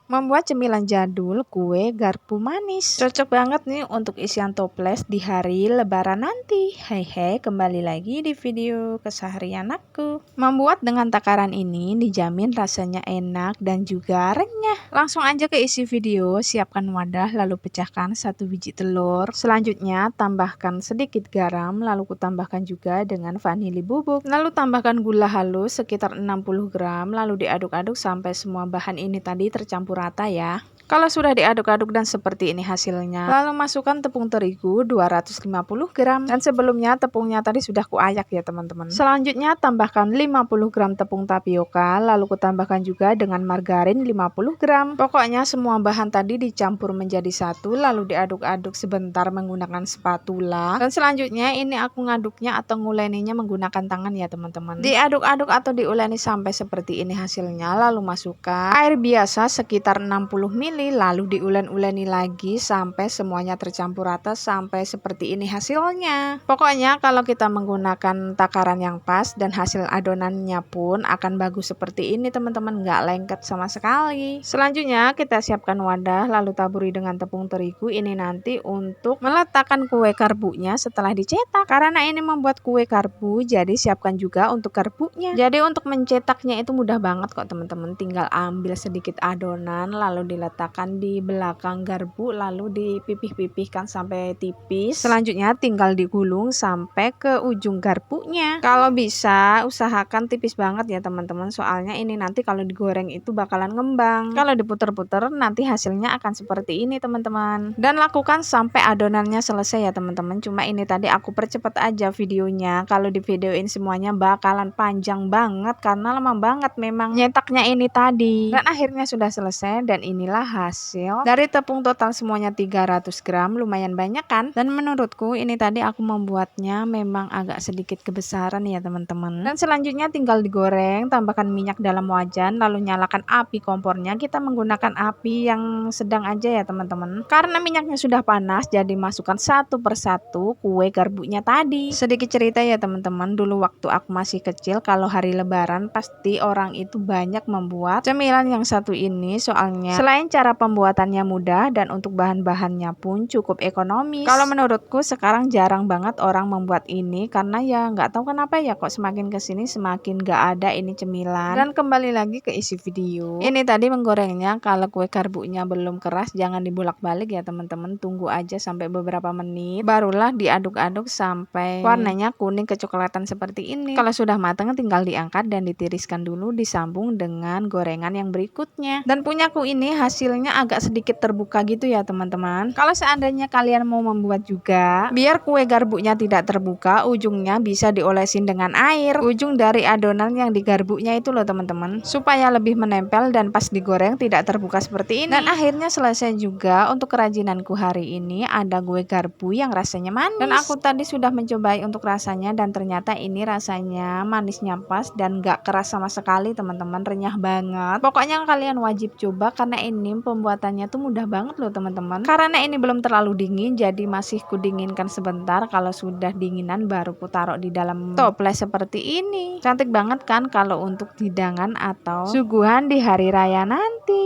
Membuat cemilan jadul kue garpu manis. Cocok banget nih untuk isian toples di hari lebaran nanti. Hai, kembali lagi di video keseharian aku. Membuat dengan takaran ini dijamin rasanya enak dan juga renyah. Langsung aja ke isi video, siapkan wadah lalu pecahkan 1 biji telur. Selanjutnya tambahkan sedikit garam lalu kutambahkan juga dengan vanili bubuk. Lalu tambahkan gula halus sekitar 60 gram lalu diaduk-aduk sampai semua bahan ini tadi tercampur rata ya. Kalau sudah diaduk-aduk dan seperti ini hasilnya, lalu masukkan tepung terigu 250 gram. Dan sebelumnya tepungnya tadi sudah kuayak ya teman-teman. Selanjutnya tambahkan 50 gram tepung tapioka, lalu kutambahkan juga dengan margarin 50 gram. Pokoknya semua bahan tadi dicampur menjadi satu, lalu diaduk-aduk sebentar menggunakan spatula. Dan selanjutnya ini aku ngaduknya atau nguleninya menggunakan tangan ya teman-teman. Diaduk-aduk atau diuleni sampai seperti ini hasilnya, lalu masukkan air biasa sekitar 60 ml. Lalu diulen-uleni lagi sampai semuanya tercampur rata sampai seperti ini hasilnya. Pokoknya kalau kita menggunakan takaran yang pas dan hasil adonannya pun akan bagus seperti ini teman-teman, nggak lengket sama sekali. Selanjutnya kita siapkan wadah lalu taburi dengan tepung terigu ini nanti untuk meletakkan kue karbunya setelah dicetak. Karena ini membuat kue karbu jadi siapkan juga untuk karbunya. Jadi untuk mencetaknya itu mudah banget kok teman-teman, tinggal ambil sedikit adonan lalu diletakkan di belakang garpu lalu dipipih-pipihkan sampai tipis. Selanjutnya tinggal digulung sampai ke ujung garpunya. Kalau bisa usahakan tipis banget ya teman-teman, soalnya ini nanti kalau digoreng itu bakalan ngembang. Kalau diputer-puter nanti hasilnya akan seperti ini teman-teman. Dan lakukan sampai adonannya selesai ya teman-teman. Cuma ini tadi aku percepat aja videonya. Kalau di videoin semuanya bakalan panjang banget karena lama banget memang nyetaknya ini tadi. Dan akhirnya sudah selesai dan inilah hasil dari tepung total semuanya 300 gram, lumayan banyak kan? Dan menurutku ini tadi aku membuatnya memang agak sedikit kebesaran ya teman-teman. Dan selanjutnya tinggal digoreng, tambahkan minyak dalam wajan lalu nyalakan api kompornya. Kita menggunakan api yang sedang aja ya teman-teman. Karena minyaknya sudah panas jadi masukkan satu persatu kue garbunya tadi. Sedikit cerita ya teman-teman, dulu waktu aku masih kecil kalau hari lebaran pasti orang itu banyak membuat cemilan yang satu ini, soalnya selain cara pembuatannya mudah dan untuk bahan-bahannya pun cukup ekonomis. Kalau menurutku sekarang jarang banget orang membuat ini karena ya nggak tahu kenapa ya kok semakin kesini semakin nggak ada ini cemilan. Dan kembali lagi ke isi video. Ini tadi menggorengnya kalau kue karbunya belum keras jangan dibolak-balik ya teman-teman, tunggu aja sampai beberapa menit barulah diaduk-aduk sampai warnanya kuning kecoklatan seperti ini. Kalau sudah matang tinggal diangkat dan ditiriskan dulu disambung dengan gorengan yang berikutnya. Dan punyaku ini hasilnya agak sedikit terbuka gitu ya teman-teman. Kalau seandainya kalian mau membuat juga biar kue garbunya tidak terbuka, ujungnya bisa diolesin dengan air ujung dari adonan yang digarbunya itu loh teman-teman, supaya lebih menempel dan pas digoreng tidak terbuka seperti ini. Dan akhirnya selesai juga untuk kerajinanku hari ini, ada kue garbu yang rasanya manis. Dan aku tadi sudah mencobai untuk rasanya dan ternyata ini rasanya manisnya pas dan gak keras sama sekali teman-teman, renyah banget. Pokoknya kalian wajib coba karena ini pembuatannya tuh mudah banget loh teman-teman. Karena ini belum terlalu dingin jadi masih kudinginkan sebentar, kalau sudah dinginan baru ku taruh di dalam toples seperti ini. Cantik banget kan kalau untuk hidangan atau suguhan di hari raya nanti.